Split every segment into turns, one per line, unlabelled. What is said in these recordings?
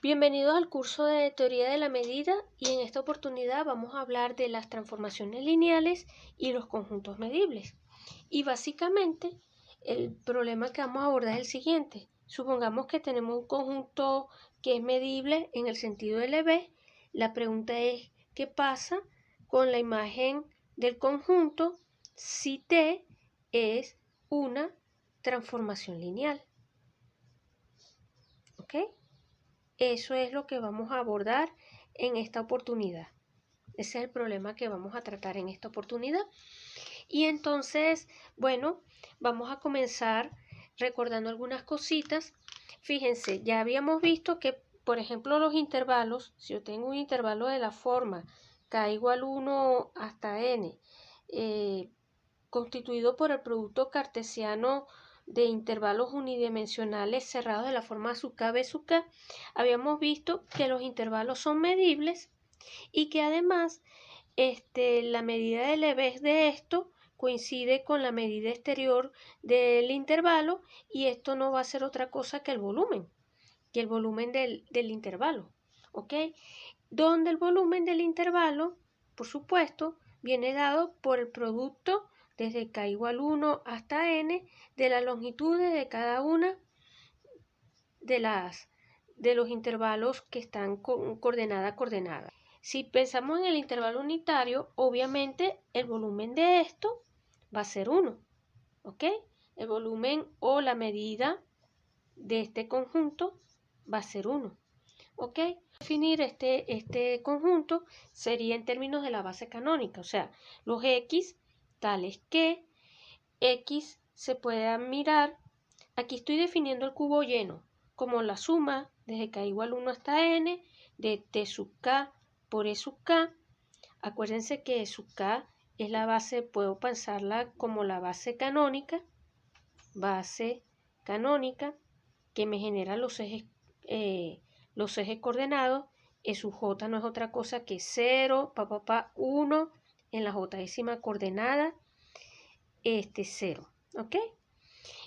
Bienvenidos al curso de Teoría de la Medida y en esta oportunidad vamos a hablar de las transformaciones lineales y los conjuntos medibles. Y básicamente el problema que vamos a abordar es el siguiente. Supongamos que tenemos un conjunto que es medible en el sentido LB. La pregunta es, ¿qué pasa con la imagen del conjunto si T es una transformación lineal? ¿Ok? Eso es lo que vamos a abordar en esta oportunidad. Ese es el problema que vamos a tratar en esta oportunidad. Y entonces, bueno, vamos a comenzar recordando algunas cositas. Fíjense, ya habíamos visto que, por ejemplo, los intervalos, si yo tengo un intervalo de la forma k igual 1 hasta n, constituido por el producto cartesiano de intervalos unidimensionales cerrados de la forma sub k b sub k, habíamos visto que los intervalos son medibles y que además la medida del EB de esto coincide con la medida exterior del intervalo y esto no va a ser otra cosa que el volumen del intervalo, ¿ok? Donde el volumen del intervalo, por supuesto, viene dado por el producto desde k igual 1 hasta n de las longitudes de cada una de los intervalos que están con coordenada a coordenada. Si pensamos en el intervalo unitario, obviamente el volumen de esto va a ser 1, ¿ok? El volumen o la medida de este conjunto va a ser 1, ¿ok? Definir este conjunto sería en términos de la base canónica, o sea, los x tales que x se puede mirar. Aquí estoy definiendo el cubo lleno como la suma desde k igual 1 hasta n de t sub k por e sub k. Acuérdense que e sub k es la base, puedo pensarla como la base canónica que me genera los ejes coordenados. E sub j no es otra cosa que 0, 1 en la j coordenada, 0, ¿ok?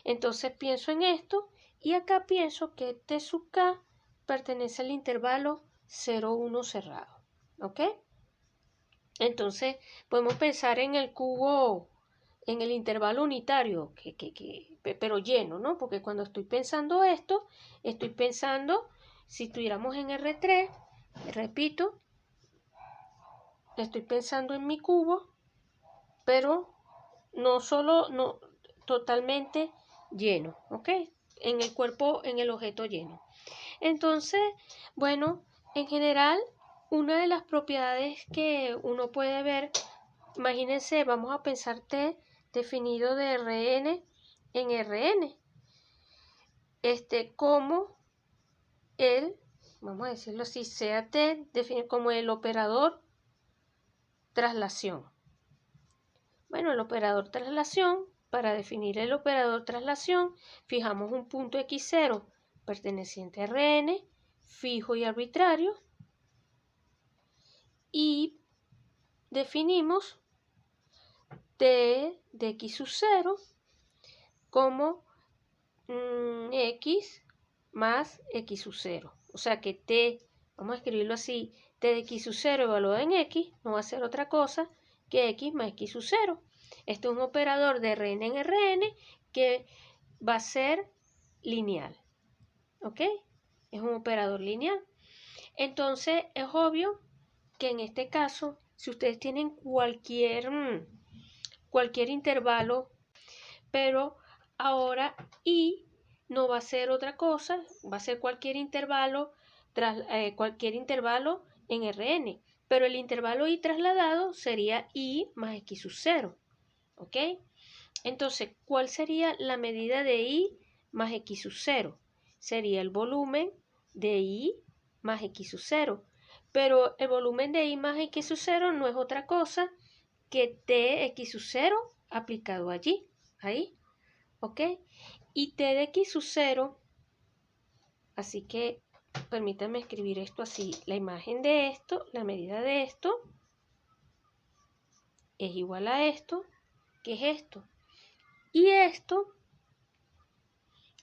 Entonces pienso en esto y acá pienso que t sub k pertenece al intervalo 0, 1 cerrado, ¿ok? Entonces podemos pensar en el cubo, en el intervalo unitario, pero lleno, ¿no? Porque cuando estoy pensando esto, estoy pensando, si estuviéramos en R3, repito, estoy pensando en mi cubo, pero no totalmente lleno, ¿ok? En el cuerpo, en el objeto lleno. Entonces, bueno, en general, una de las propiedades que uno puede ver, imagínense, vamos a pensar T definido de Rn en Rn. Como vamos a decirlo así, sea T definido como el operador traslación. Bueno, el operador traslación, para definir el operador traslación, fijamos un punto x0 perteneciente a Rn, fijo y arbitrario, y definimos t de x sub 0 como x más x sub 0. O sea que t, vamos a escribirlo así, t de x sub 0 evaluado en x no va a ser otra cosa que x más x sub 0. Este es un operador de Rn en Rn que va a ser lineal, ¿ok? Es un operador lineal. Entonces es obvio que en este caso, si ustedes tienen cualquier intervalo, pero ahora y no va a ser otra cosa, va a ser cualquier intervalo en Rn, pero el intervalo y trasladado sería y más x sub 0, ¿ok? Entonces, ¿cuál sería la medida de y más x sub 0? Sería el volumen de y más x sub 0, pero el volumen de y más x sub 0 no es otra cosa que tx sub 0 aplicado allí, ahí, ¿ok? Y t de x sub 0, así que permítanme escribir esto así, la imagen de esto, la medida de esto, es igual a esto, que es esto. Y esto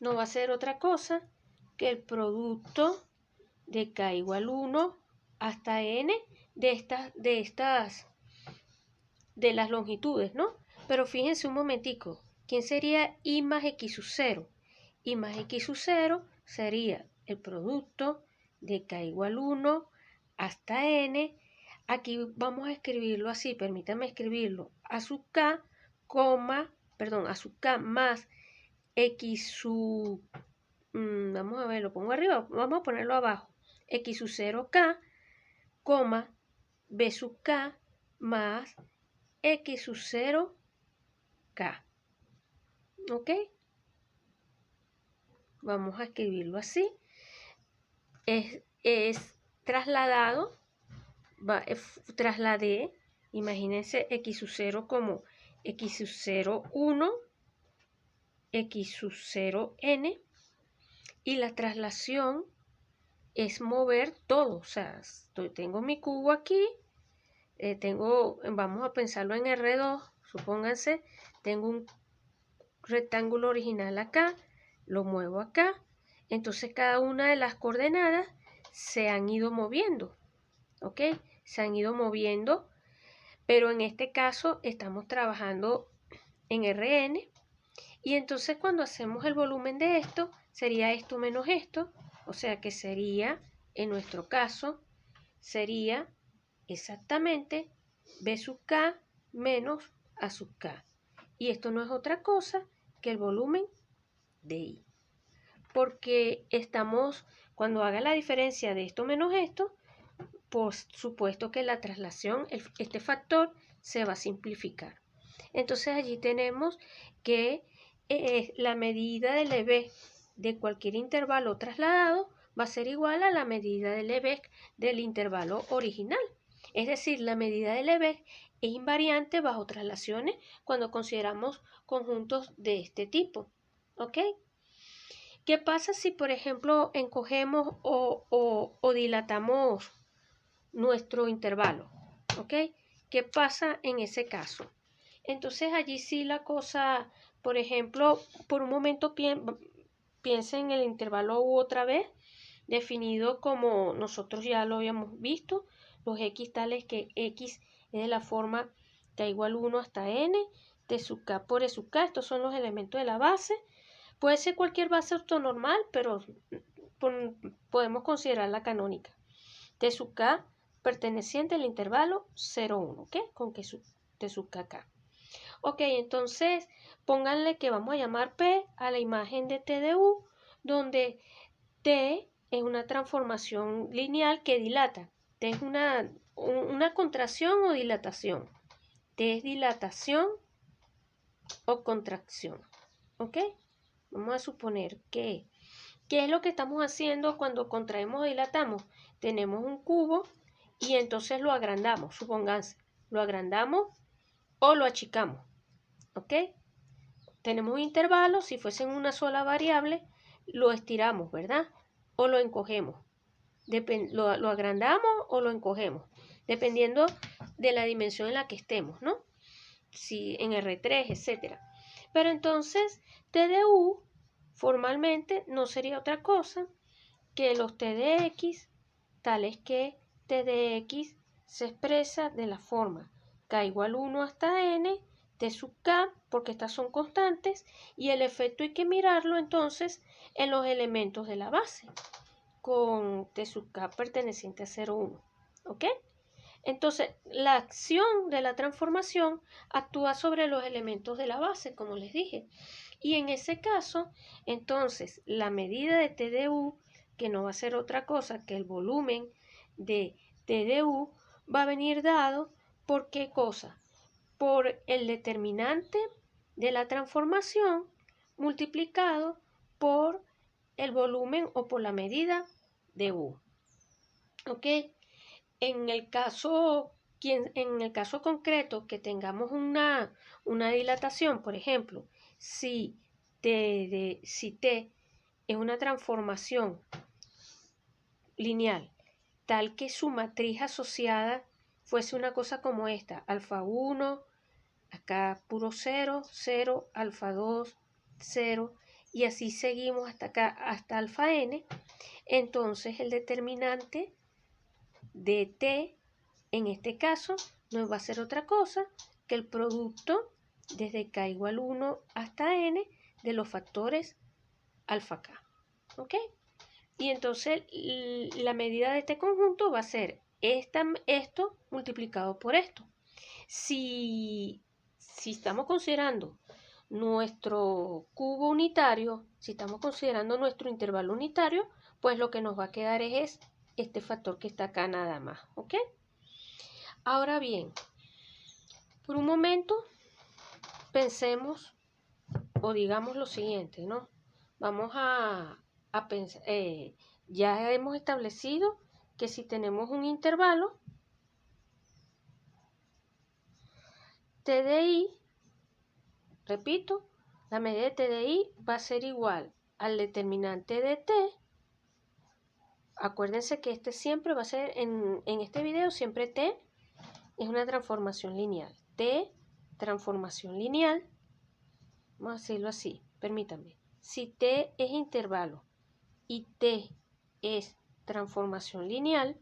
no va a ser otra cosa que el producto de K igual 1 hasta N de las longitudes, ¿no? Pero fíjense un momentico, ¿quién sería I más X sub 0? I más X sub 0 sería el producto de K igual 1 hasta N. Aquí vamos a escribirlo así, permítanme escribirlo, a sub K, a sub K más X sub, vamos a ver, lo pongo arriba, vamos a ponerlo abajo, X sub 0K, B sub K más X sub 0K. ¿Ok? Vamos a escribirlo así. Es trasladado, trasladé, imagínense X sub 0 como X sub 0, 1, X sub 0, N, y la traslación es mover todo, o sea, tengo mi cubo aquí, vamos a pensarlo en R2, supónganse, tengo un rectángulo original acá, lo muevo acá, entonces cada una de las coordenadas se han ido moviendo, ¿ok? Se han ido moviendo, pero en este caso estamos trabajando en Rn, y entonces cuando hacemos el volumen de esto, sería esto menos esto, o sea que sería, en nuestro caso, sería exactamente B sub K menos A sub K. Y esto no es otra cosa que el volumen de I. Porque cuando haga la diferencia de esto menos esto, por supuesto que la traslación, este factor, se va a simplificar. Entonces allí tenemos que la medida del EB de cualquier intervalo trasladado va a ser igual a la medida del EB del intervalo original. Es decir, la medida del EB es invariante bajo traslaciones cuando consideramos conjuntos de este tipo. ¿Ok? ¿Qué pasa si, por ejemplo, encogemos o dilatamos nuestro intervalo? ¿Ok? ¿Qué pasa en ese caso? Entonces allí sí la cosa, por ejemplo, por un momento piensen en el intervalo U otra vez, definido como nosotros ya lo habíamos visto, los X tales que X es de la forma K igual 1 hasta N, T sub K por E sub K, estos son los elementos de la base. Puede ser cualquier base ortonormal, pero podemos considerar la canónica. T sub K perteneciente al intervalo 0, 1, ¿ok? Con que T sub K acá. Ok, entonces pónganle que vamos a llamar P a la imagen de T de U, donde T es una transformación lineal que dilata. T es una contracción o dilatación. T es dilatación o contracción. ¿Ok? Vamos a suponer que, ¿qué es lo que estamos haciendo cuando contraemos o dilatamos? Tenemos un cubo y entonces lo agrandamos, supónganse. Lo agrandamos o lo achicamos. ¿Ok? Tenemos un intervalo, si fuesen una sola variable, lo estiramos, ¿verdad? O lo encogemos. Lo agrandamos o lo encogemos, dependiendo de la dimensión en la que estemos, ¿no? Si en R3, etc. Pero entonces, T de U formalmente no sería otra cosa que los T de X, tales que T de X se expresa de la forma K igual 1 hasta N, T sub K, porque estas son constantes, y el efecto hay que mirarlo entonces en los elementos de la base, con T sub K perteneciente a 0, 1. ¿Ok? Entonces, la acción de la transformación actúa sobre los elementos de la base, como les dije. Y en ese caso, entonces, la medida de T de U, que no va a ser otra cosa que el volumen de T de U, va a venir dado por ¿qué cosa? Por el determinante de la transformación multiplicado por el volumen o por la medida de U. ¿Ok? En el caso concreto que tengamos una dilatación, por ejemplo, si T es una transformación lineal, tal que su matriz asociada fuese una cosa como esta, alfa 1, acá puro 0, 0, alfa 2, 0, y así seguimos hasta acá, hasta alfa n. entonces el determinante de t en este caso no va a ser otra cosa que el producto desde k igual 1 hasta n de los factores alfa k. ¿Ok? Y entonces la medida de este conjunto va a ser esto multiplicado por esto. Si estamos considerando nuestro cubo unitario, si estamos considerando nuestro intervalo unitario, pues lo que nos va a quedar es este factor que está acá nada más. ¿Ok? Ahora bien, por un momento pensemos o digamos lo siguiente, ¿no? Vamos a pensar, ya hemos establecido que si tenemos un intervalo, TDI, repito, la medida de TDI va a ser igual al determinante de T. Acuérdense que este siempre va a ser, en este video, siempre T es una transformación lineal. T, transformación lineal, vamos a decirlo así, permítanme. Si T es intervalo y T es transformación lineal,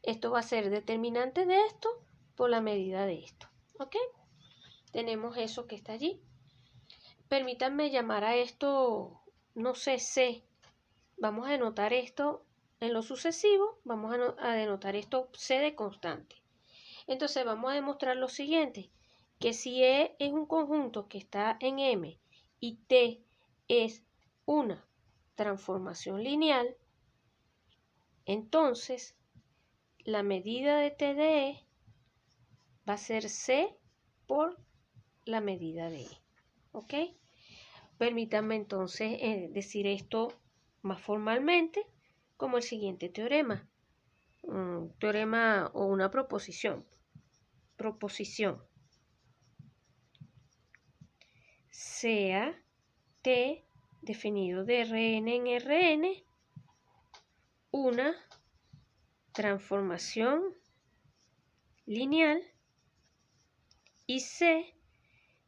esto va a ser determinante de esto por la medida de esto. ¿Ok? Tenemos eso que está allí. Permítanme llamar a esto, no sé, C. Vamos a denotar esto en lo sucesivo, vamos a denotar esto C de constante. Entonces vamos a demostrar lo siguiente, que si E es un conjunto que está en M y T es una transformación lineal, entonces la medida de T de E va a ser C por la medida de E. ¿Ok? Permítanme entonces decir esto más formalmente como el siguiente teorema. Un teorema o una proposición. Proposición. Sea T definido de Rn en Rn una transformación lineal y C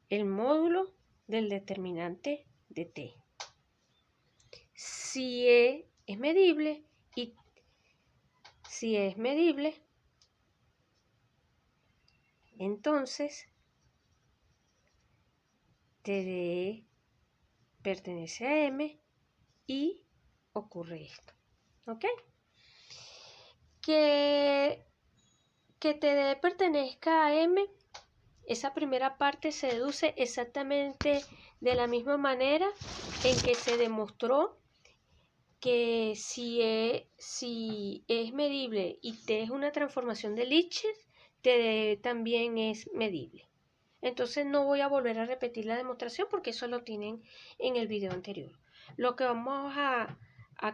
el módulo del determinante de T. Si E es medible y si E es medible, entonces T de E pertenece a M y ocurre esto. ¿Ok? Que T de E pertenezca a M, esa primera parte se deduce exactamente de la misma manera en que se demostró que si E es medible y T es una transformación de Lipschitz, T de E también es medible. Entonces no voy a volver a repetir la demostración porque eso lo tienen en el video anterior. Lo que vamos a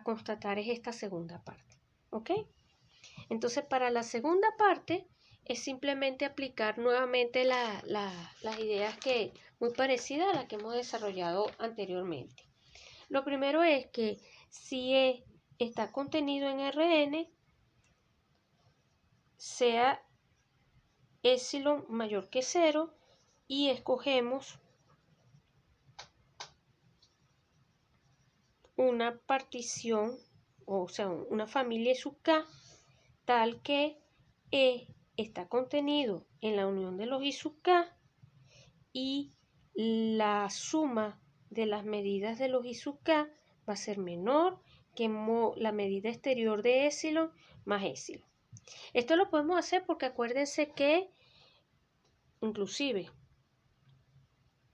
constatar es esta segunda parte. ¿Ok? Entonces para la segunda parte es simplemente aplicar nuevamente las ideas que muy parecidas a las que hemos desarrollado anteriormente. Lo primero es que si E está contenido en Rn, sea epsilon mayor que 0 y escogemos una partición, o sea, una familia sub K, tal que E está contenido en la unión de los I sub K y la suma de las medidas de los I sub K va a ser menor que la medida exterior de epsilon más epsilon. Esto lo podemos hacer porque acuérdense que, inclusive,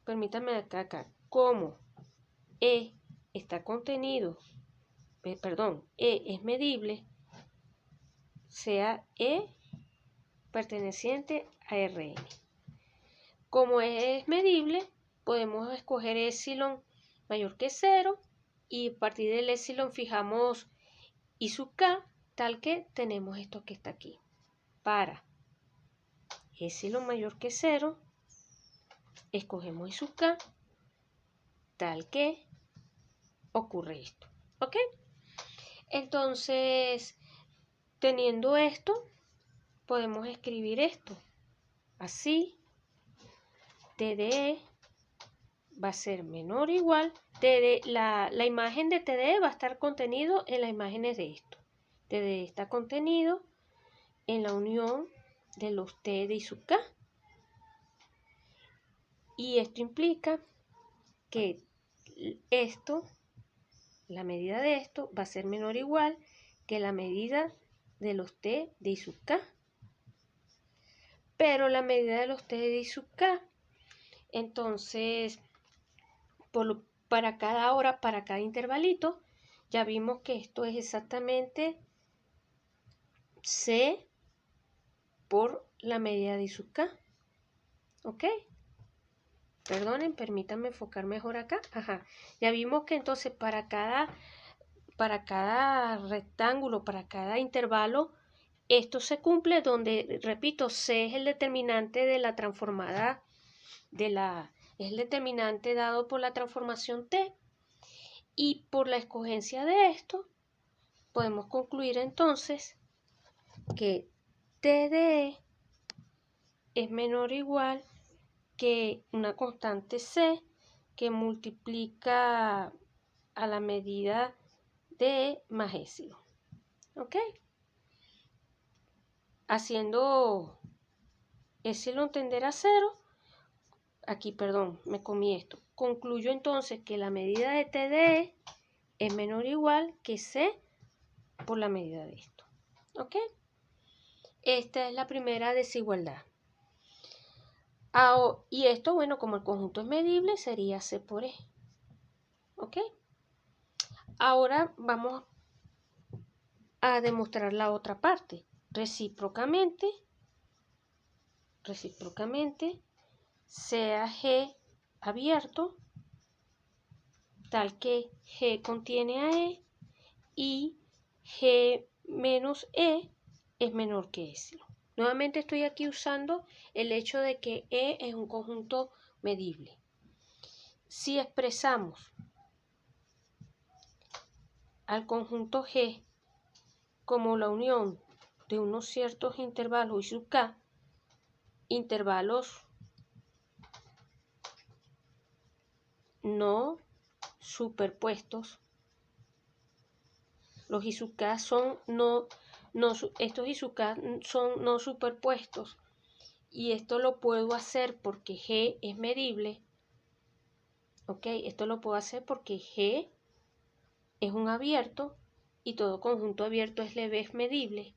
permítanme acá, como E está contenido, E es medible, sea E perteneciente a Rn. Como es medible, podemos escoger epsilon mayor que 0 y a partir del epsilon fijamos I sub K, tal que tenemos esto que está aquí. Para epsilon mayor que 0, escogemos I sub K, tal que ocurre esto. ¿Ok? Entonces, teniendo esto, podemos escribir esto. Así, T de E va a ser menor o igual, la imagen de TDE va a estar contenido en las imágenes de esto. TDE está contenido en la unión de los T de I sub K. Y esto implica que esto, la medida de esto, va a ser menor o igual que la medida de los T de I sub K. Pero la medida de los T de I sub K, entonces, para cada hora, para cada intervalito, ya vimos que esto es exactamente C por la medida de I sub K. ¿Ok? Perdonen, permítanme enfocar mejor acá. Ajá. Ya vimos que entonces para cada rectángulo, para cada intervalo, esto se cumple donde, repito, C es el determinante de la transformada, es el determinante dado por la transformación T. Y por la escogencia de esto, podemos concluir entonces que TDE es menor o igual que una constante C que multiplica a la medida de más epsilon. ¿Ok? Haciendo epsilon tender a 0, aquí, perdón, me comí esto. Concluyo entonces que la medida de TDE es menor o igual que C por la medida de esto. ¿Ok? Esta es la primera desigualdad. Y esto, bueno, como el conjunto es medible, sería C por E. ¿Ok? Ahora vamos a demostrar la otra parte. Recíprocamente, sea G abierto, tal que G contiene a E y G menos E es menor que epsilon. Nuevamente estoy aquí usando el hecho de que E es un conjunto medible. Si expresamos al conjunto G como la unión de unos ciertos intervalos I sub K, intervalos no superpuestos, los I sub K son estos I sub K son no superpuestos, y esto lo puedo hacer porque G es medible. ¿Ok? Esto lo puedo hacer porque G es un abierto y todo conjunto abierto es medible.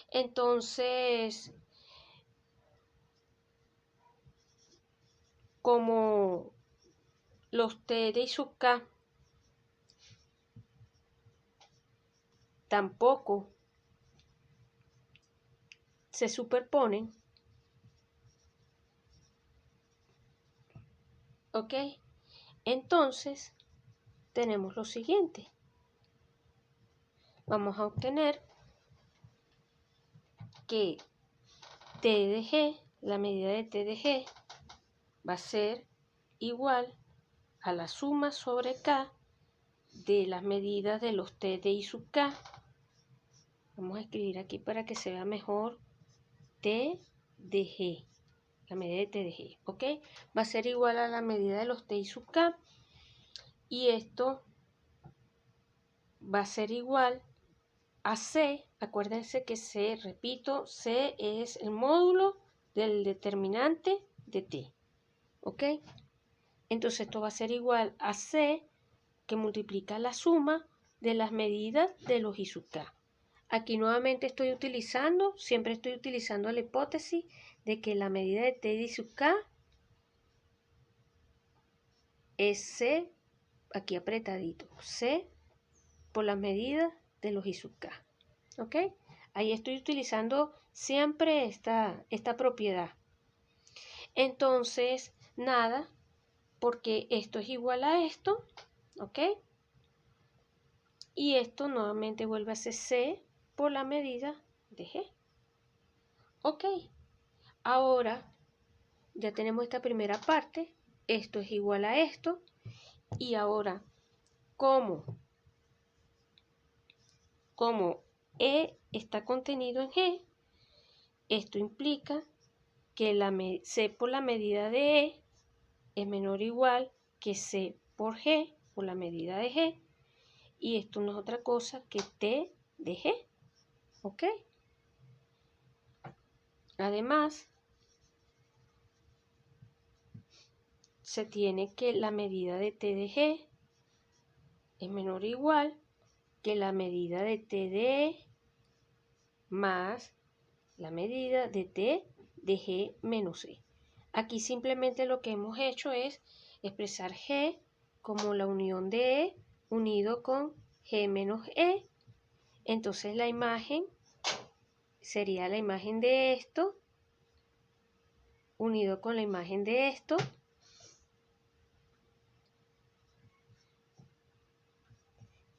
Entonces, como los T de I sub K tampoco se superponen, ¿ok? Entonces, tenemos lo siguiente. Vamos a obtener que T de G, la medida de T de G, va a ser igual a la suma sobre K de las medidas de los T de I sub K. Vamos a escribir aquí para que se vea mejor T de G, la medida de T de G, ¿ok? Va a ser igual a la medida de los T I sub K, y esto va a ser igual a C. Acuérdense que C, repito, C es el módulo del determinante de T, ¿ok? Entonces esto va a ser igual a C, que multiplica la suma de las medidas de los I sub K. Aquí nuevamente siempre estoy utilizando la hipótesis de que la medida de T de I sub K es C, aquí apretadito, C por las medidas de los I sub K. ¿Ok? Ahí estoy utilizando siempre esta propiedad. Entonces, nada, porque esto es igual a esto, ¿ok? Y esto nuevamente vuelve a ser C por la medida de G. ¿Ok? Ahora ya tenemos esta primera parte, esto es igual a esto, y ahora, como E está contenido en G, esto implica que C por la medida de E es menor o igual que C por G, por la medida de G, y esto no es otra cosa que T de G, ¿ok? Además, se tiene que la medida de T de G es menor o igual que la medida de T de E más la medida de T de G menos E. Aquí simplemente lo que hemos hecho es expresar G como la unión de E unido con G menos E. Entonces la imagen sería la imagen de esto unido con la imagen de esto.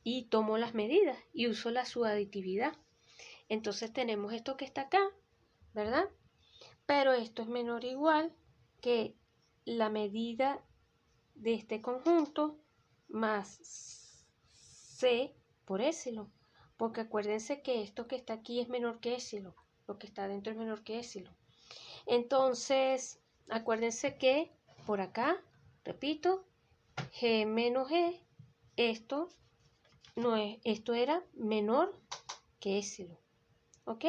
Y tomo las medidas y uso la subaditividad. Entonces tenemos esto que está acá, ¿verdad? Pero esto es menor o igual que la medida de este conjunto más C por épsilon. Porque acuérdense que esto que está aquí es menor que épsilon. Lo que está adentro es menor que épsilon. Entonces, acuérdense que por acá, repito, G menos E, esto era menor que épsilon. ¿Ok?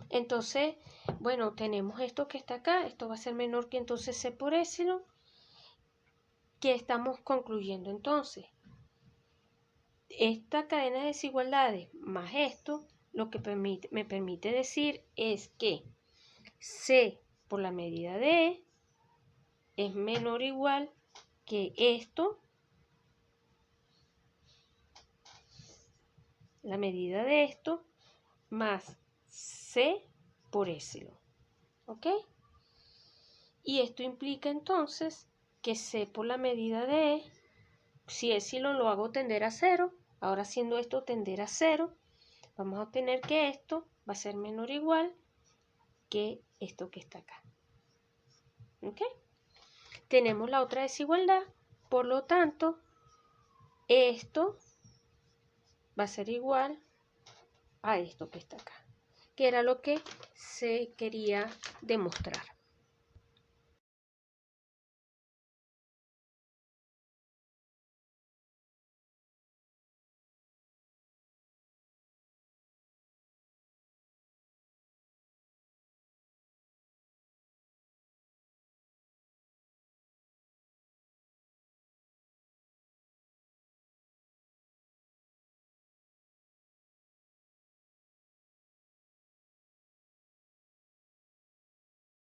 Entonces, bueno, tenemos esto que está acá. Esto va a ser menor que entonces C por épsilon. ¿Qué estamos concluyendo entonces? Esta cadena de desigualdades más esto, lo que me permite decir es que C por la medida de E es menor o igual que esto, la medida de esto, más C por épsilon. ¿Ok? Y esto implica entonces que C por la medida de E, si épsilon lo hago tender a 0, ahora haciendo esto tender a 0, vamos a obtener que esto va a ser menor o igual que esto que está acá. ¿Ok? Tenemos la otra desigualdad, por lo tanto, esto va a ser igual a esto que está acá, que era lo que se quería demostrar.